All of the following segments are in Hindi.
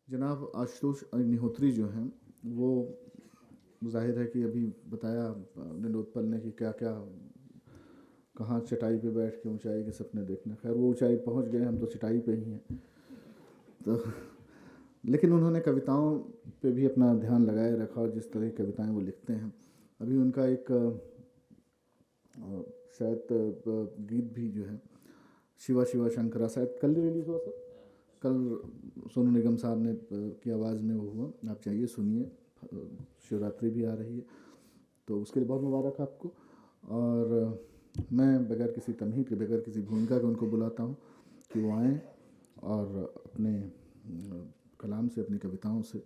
जनाब आशुतोष अग्निहोत्री जो हैं वो जाहिर है कि अभी बताया नीलोत्पल ने कि क्या क्या कहाँ चटाई पे बैठ के ऊंचाई के सपने देखना। खैर वो ऊंचाई पहुंच गए, हम तो चटाई पे ही हैं। तो लेकिन उन्होंने कविताओं पे भी अपना ध्यान लगाए रखा और जिस तरह की कविताएं वो लिखते हैं, अभी उनका एक शायद गीत भी जो है शिवा शिवा शंकरा शायद कल रिलीज़ हुआ था, कल सोनू निगम साहब ने की आवाज़ में वो हुआ। आप चाहिए सुनिए, शिवरात्रि भी आ रही है तो उसके लिए बहुत मुबारक आपको। और मैं बगैर किसी तमहीद के, बगैर किसी भूमिका के उनको बुलाता हूँ कि वो आएँ और अपने कलाम से, अपनी कविताओं से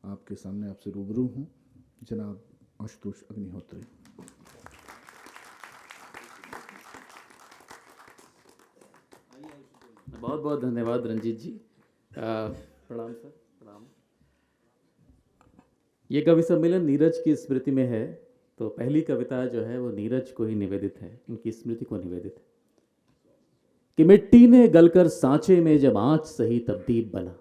आपके सामने आपसे रूबरू हूँ। जनाब आशुतोष अग्निहोत्री। बहुत बहुत धन्यवाद रंजीत जी। प्रणाम सर, प्रणाम। ये कवि सम्मेलन नीरज की स्मृति में है, तो पहली कविता जो है वो नीरज को ही निवेदित है, इनकी स्मृति को निवेदित है। कि मिट्टी ने गलकर सांचे में जब आँच सही तब दीप बना,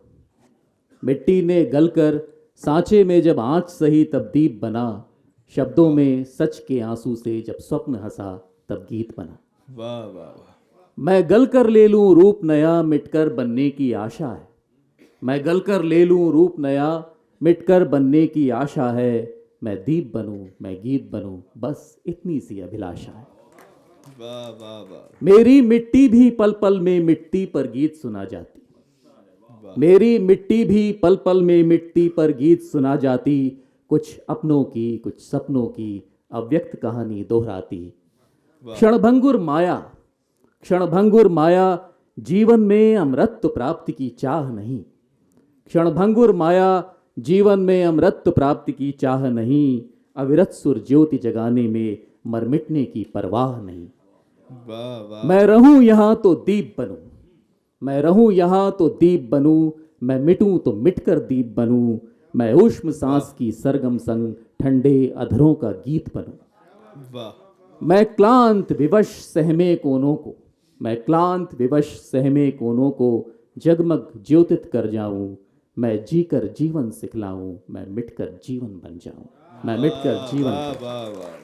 मिट्टी ने गलकर सांचे में जब आँच सही तब दीप बना, शब्दों में सच के आंसू से जब स्वप्न हंसा तब गीत बना। वाह वाह वाह। मैं गल कर ले लूं रूप नया, मिटकर बनने की आशा है। मैं गल कर ले लूं रूप नया, मिटकर बनने की आशा है। मैं दीप बनूं, मैं गीत बनूं, बस इतनी सी अभिलाषा है। वाह वाह वाह। मेरी मिट्टी भी पल पल में मिट्टी पर गीत सुना जाती, मेरी मिट्टी भी पल पल में मिट्टी पर गीत सुना जाती। कुछ अपनों की, कुछ सपनों की अव्यक्त कहानी दोहराती। क्षणभंगुर माया, क्षणभंगुर माया, जीवन में अमृत प्राप्ति की चाह नहीं। क्षणभंगुर माया, जीवन में अमृत प्राप्ति की चाह नहीं। अविरत सुर ज्योति जगाने में मर मिटने की परवाह नहीं। वाह वाह। मैं रहूं यहां तो दीप बनूं, मैं रहूं यहां तो दीप बनूं, मैं मिटूं तो मिटकर दीप बनूं। मैं ऊष्म सांस की सरगम संग ठंडे अधरों का गीत बनूं। वाह। मैं क्लांत विवश सहमे कोनों को, मैं क्लांत विवश सहमे कोनों को जगमग ज्योतित कर जाऊं। मैं जीकर जीवन सिखलाऊं, मैं मिटकर जीवन बन जाऊं, मैं मिटकर जीवन। वाह वाह वाह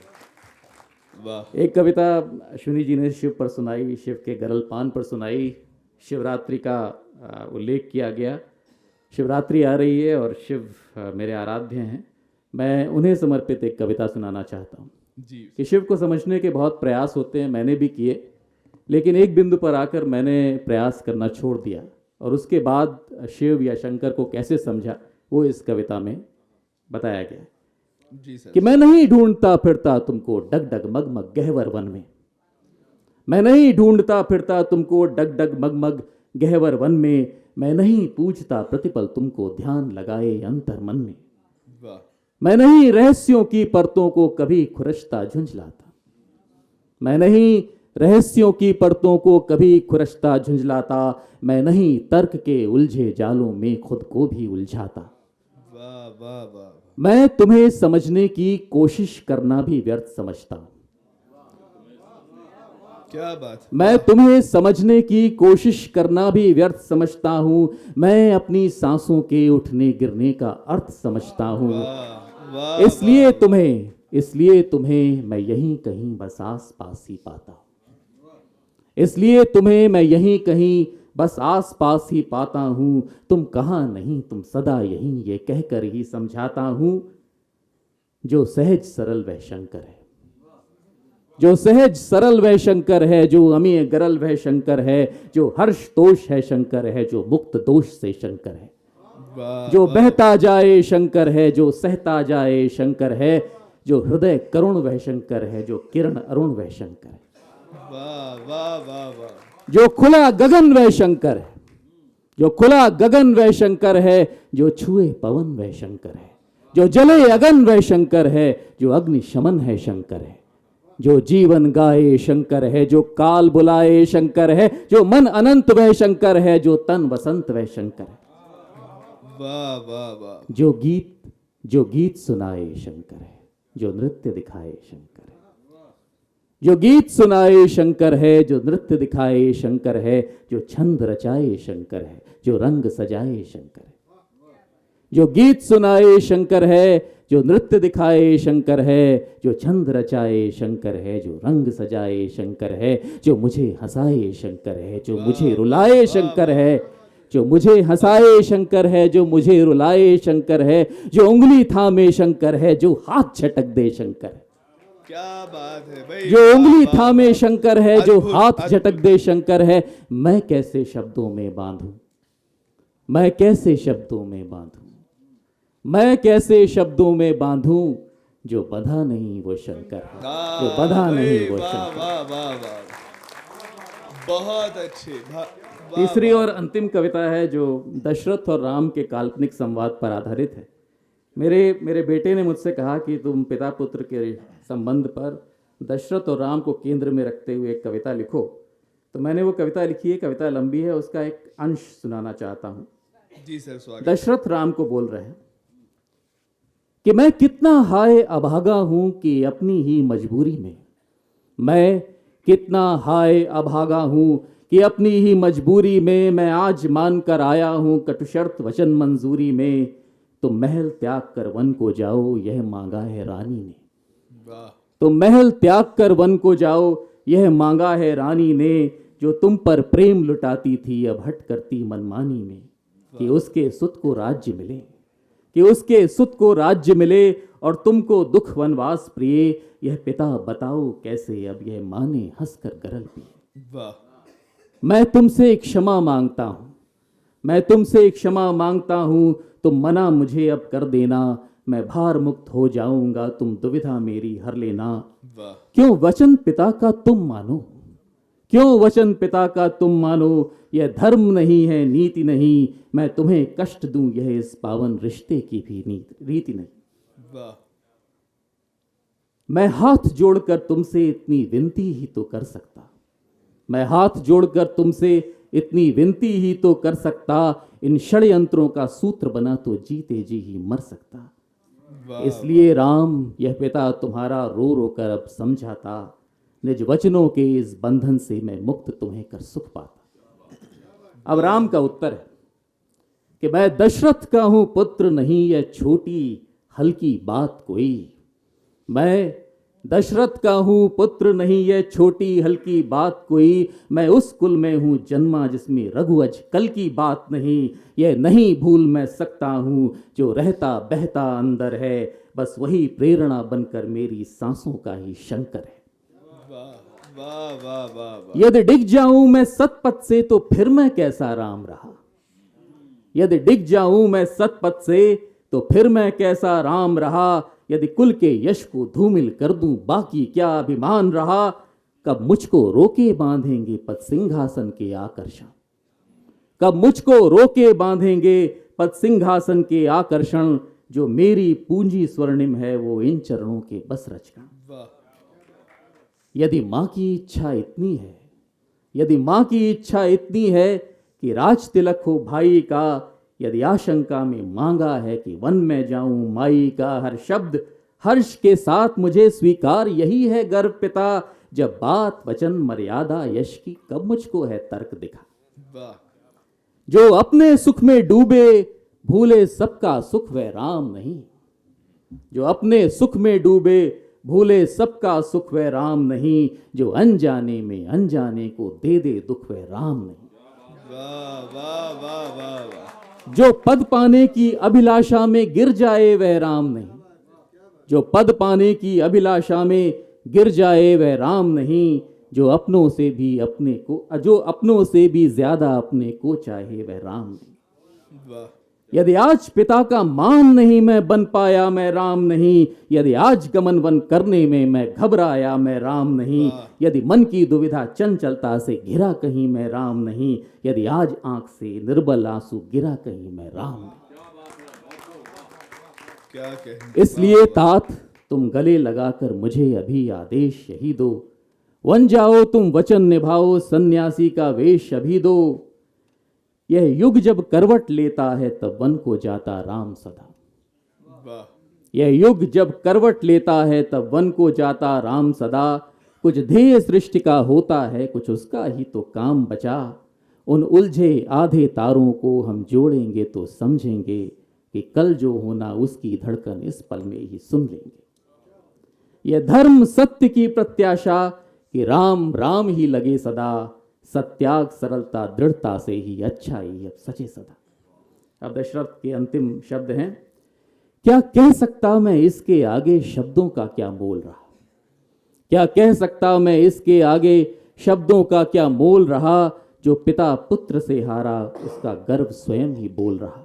वाह। एक कविता अश्विनी जी ने शिव पर सुनाई, शिव के गरल पान पर सुनाई। शिवरात्रि का उल्लेख किया गया। शिवरात्रि आ रही है और शिव मेरे आराध्य हैं। मैं उन्हें समर्पित एक कविता सुनाना चाहता हूँ जी। कि शिव को समझने के बहुत प्रयास होते हैं, मैंने भी किए, लेकिन एक बिंदु पर आकर मैंने प्रयास करना छोड़ दिया और उसके बाद शिव या शंकर को कैसे समझा वो इस कविता में बताया गया। जी सर। कि मैं नहीं ढूंढता फिरता तुमको डग डग मगमग गहवर वन में, मैं नहीं ढूंढता फिरता तुमको डग डग मगमग गहवर वन में। मैं नहीं पूछता प्रतिपल तुमको ध्यान लगाए अंतर मन में। वाह। मैं नहीं रहस्यों की परतों को कभी खुरचता झुंझलाता, मैं नहीं रहस्यों की परतों को कभी खुरचता झुंझलाता। मैं नहीं तर्क के उलझे जालों में खुद को भी उलझाता। वाह वाह वाह। मैं तुम्हें समझने की कोशिश करना भी व्यर्थ समझता हूं, क्या बात। मैं तुम्हें समझने की कोशिश करना भी व्यर्थ समझता हूं। मैं अपनी सांसों के उठने गिरने का अर्थ समझता हूं। वाह वाह। इसलिए तुम्हें मैं यहीं कहीं बस आस पास ही पाता हूं। इसलिए तुम्हें मैं यहीं कहीं बस आस पास ही पाता हूं। तुम कहाँ नहीं, तुम सदा यहीं, ये कहकर ही समझाता हूं। जो सहज सरल वह शंकर है, जो सहज सरल वह शंकर है, जो अमीय गरल वह शंकर है, जो हर्ष तोष है शंकर है, जो मुक्त दोष से शंकर है। वाह। जो बहता जाए शंकर है, जो सहता जाए शंकर है, जो हृदय करुण वह शंकर है, जो किरण अरुण वह शंकर है। वाह वाह वाह वाह। जो खुला गगन वह शंकर है, जो खुला गगन वह शंकर है, जो छुए पवन वह शंकर है, जो जले अगन वह शंकर है, जो अग्नि शमन है शंकर है, जो जीवन गाए शंकर है, जो काल बुलाए शंकर है, जो मन अनंत वह शंकर है, जो तन वसंत वह शंकर है। वाह वाह वाह। जो गीत सुनाए शंकर है, जो नृत्य दिखाए शंकर है, जो गीत सुनाए शंकर है, जो नृत्य दिखाए शंकर है, जो छंद रचाए शंकर है, जो रंग सजाए शंकर है। जो गीत सुनाए शंकर है, जो नृत्य दिखाए शंकर है, जो छंद रचाए शंकर है, जो रंग सजाए शंकर है, जो मुझे हंसाए शंकर है, जो मुझे रुलाए शंकर है, जो मुझे हंसाए शंकर है, जो मुझे रुलाए शंकर है, जो उंगली थामे शंकर है, जो हाथ झटक दे शंकर है, क्या बात है भाई, जो वाह, उंगली वाह, थामे वाह। शंकर है, जो अद्भुत, हाथ अद्भुत। झटक दे शंकर है। मैं कैसे शब्दों में बांधूं, मैं कैसे शब्दों में बांधूं, मैं कैसे शब्दों में बांधूं, जो बंधा नहीं वो शंकर है, जो बंधा भाई, नहीं वो वाह शंकर। वाह वाह वाह, बहुत अच्छे वाह, तीसरी वाह, और अंतिम कविता है जो दशरथ और राम के काल्पनिक संवाद पर आधारित है। मेरे बेटे ने मुझसे कहा कि तुम पिता पुत्र के संबंध पर दशरथ और राम को केंद्र में रखते हुए एक कविता लिखो। तो मैंने वो कविता लिखी है, कविता लंबी है, उसका एक अंश सुनाना चाहता हूँ। जी सर, स्वागत। दशरथ राम को बोल रहे हैं कि मैं कितना हाय अभागा हूं कि अपनी ही मजबूरी में, मैं कितना हाय अभागा हूं कि अपनी ही मजबूरी में मैं आज मान कर आया हूं कटुशर्त वचन मंजूरी में। तो महल त्याग कर वन को जाओ यह मांगा है रानी ने, वाह, तो महल त्याग कर वन को जाओ यह मांगा है रानी ने। जो तुम पर प्रेम लुटाती थी अब हट करती मनमानी में, कि उसके सुत को राज्य मिले, कि उसके सुत को राज्य मिले और तुमको दुख वनवास प्रिय। यह पिता बताओ कैसे अब यह माने हंसकर गरल पिए। वाह, मैं तुमसे क्षमा मांगता हूं, मैं तुमसे क्षमा मांगता हूं, तुम मना मुझे अब कर देना। मैं भार मुक्त हो जाऊंगा, तुम दुविधा मेरी हर लेना। वाह, क्यों वचन पिता का तुम मानो, क्यों वचन पिता का तुम मानो। यह धर्म नहीं है नीति नहीं, मैं तुम्हें कष्ट दूं यह इस पावन रिश्ते की भी रीति नहीं। वाह, मैं हाथ जोड़कर तुमसे इतनी विनती ही तो कर सकता, मैं हाथ जोड़कर तुमसे इतनी विनती ही तो कर सकता। इन षड्यंत्रों का सूत्र बना तो जीते जी ही मर सकता। वाह, इसलिए राम यह पिता तुम्हारा रो रो कर अब समझाता, निज वचनों के इस बंधन से मैं मुक्त तुम्हें कर सुख पाता। अब राम का उत्तर है कि मैं दशरथ का हूं पुत्र नहीं यह छोटी हल्की बात कोई, मैं दशरथ का हूं पुत्र नहीं यह छोटी हल्की बात कोई। मैं उस कुल में हूं जन्मा जिसमें रघुवंश कल की बात नहीं। यह नहीं भूल मैं सकता हूं जो रहता बहता अंदर है, बस वही प्रेरणा बनकर मेरी सांसों का ही शंकर है। वाह, वाह, वाह, वाह, वाह, यदि डिग जाऊं मैं सतपथ से तो फिर मैं कैसा राम रहा, यदि डिग जाऊं मैं सतपथ से तो फिर मैं कैसा राम रहा। यदि कुल के यश को धूमिल कर दूं बाकी क्या अभिमान रहा। कब मुझको रोके बांधेंगे पद सिंहासन के आकर्षण, कब मुझको रोके बांधेंगे पद सिंहासन के आकर्षण। जो मेरी पूंजी स्वर्णिम है वो इन चरणों के बस रचना। वाह, यदि माँ की इच्छा इतनी है, यदि माँ की इच्छा इतनी है कि राज तिलक हो भाई का। यदि आशंका में मांगा है कि वन में जाऊं माई का, हर शब्द हर्ष के साथ मुझे स्वीकार यही है गर्व पिता। जब बात वचन मर्यादा यश की कब मुझको है तर्क दिखा। वाह, जो अपने सुख में डूबे भूले सबका सुख वह राम नहीं, जो अपने सुख में डूबे भूले सबका सुख वह राम नहीं। जो अनजाने में अनजाने को दे दे दुख वह राम नहीं। वाह, वाह, वाह, वाह, वाह, जो पद पाने की अभिलाषा में गिर जाए वह राम नहीं, जो पद पाने की अभिलाषा में गिर जाए वह राम नहीं। जो अपनों से भी अपने को, जो अपनों से भी ज्यादा अपने को चाहे वह राम नहीं। वाह, यदि आज पिता का मान नहीं मैं बन पाया मैं राम नहीं। यदि आज गमन वन करने में मैं घबराया मैं राम नहीं। यदि मन की दुविधा चंचलता से घिरा कहीं मैं राम नहीं। यदि आज आंख से निर्बल आंसू गिरा कहीं मैं राम नहीं। क्या कहने। इसलिए तात तुम गले लगाकर मुझे अभी आदेश यही दो, वन जाओ तुम वचन निभाओ सन्यासी का वेश अभी दो। यह युग जब करवट लेता है तब वन को जाता राम सदा, वाह, यह युग जब करवट लेता है तब वन को जाता राम सदा। कुछ ध्येय सृष्टि का होता है कुछ उसका ही तो काम बचा। उन उलझे आधे तारों को हम जोड़ेंगे तो समझेंगे कि कल जो होना उसकी धड़कन इस पल में ही सुन लेंगे। यह धर्म सत्य की प्रत्याशा कि राम राम ही लगे सदा, सत्याग सरलता दृढ़ता से ही अच्छा ही अब सचे सदा। अब दशरथ के अंतिम शब्द हैं, क्या कह सकता मैं इसके आगे शब्दों का क्या मोल रहा, क्या कह सकता मैं इसके आगे शब्दों का क्या मोल रहा, जो पिता पुत्र से हारा उसका गर्व स्वयं ही बोल रहा।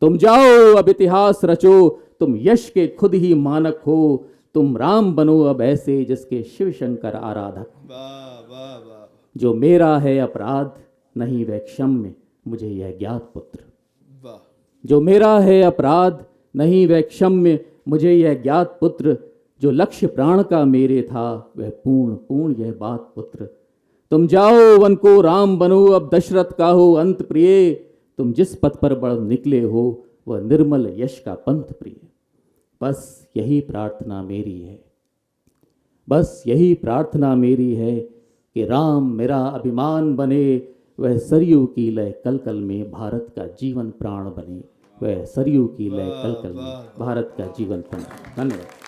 तुम जाओ अब इतिहास रचो, तुम यश के खुद ही मानक हो, तुम राम बनो अब ऐसे जिसके शिव शंकर आराधक। वाह वाह वाह, जो मेरा है अपराध नहीं वह क्षम्य मुझे यह ज्ञात पुत्र, वाह जो मेरा है अपराध नहीं वह क्षम्य मुझे यह ज्ञात पुत्र, जो लक्ष्य प्राण का मेरे था वह पूर्ण पूर्ण यह बात पुत्र। तुम जाओ वन को राम बनो अब दशरथ का हो अंत प्रिय, तुम जिस पथ पर बढ़ निकले हो वह निर्मल यश का पंथ प्रिय। बस यही प्रार्थना मेरी है, बस यही प्रार्थना मेरी है कि राम मेरा अभिमान बने, वह सरयू की लय कलकल में भारत का जीवन प्राण बने, वह सरयू की लय कलकल में भारत का जीवन प्राण। धन्यवाद।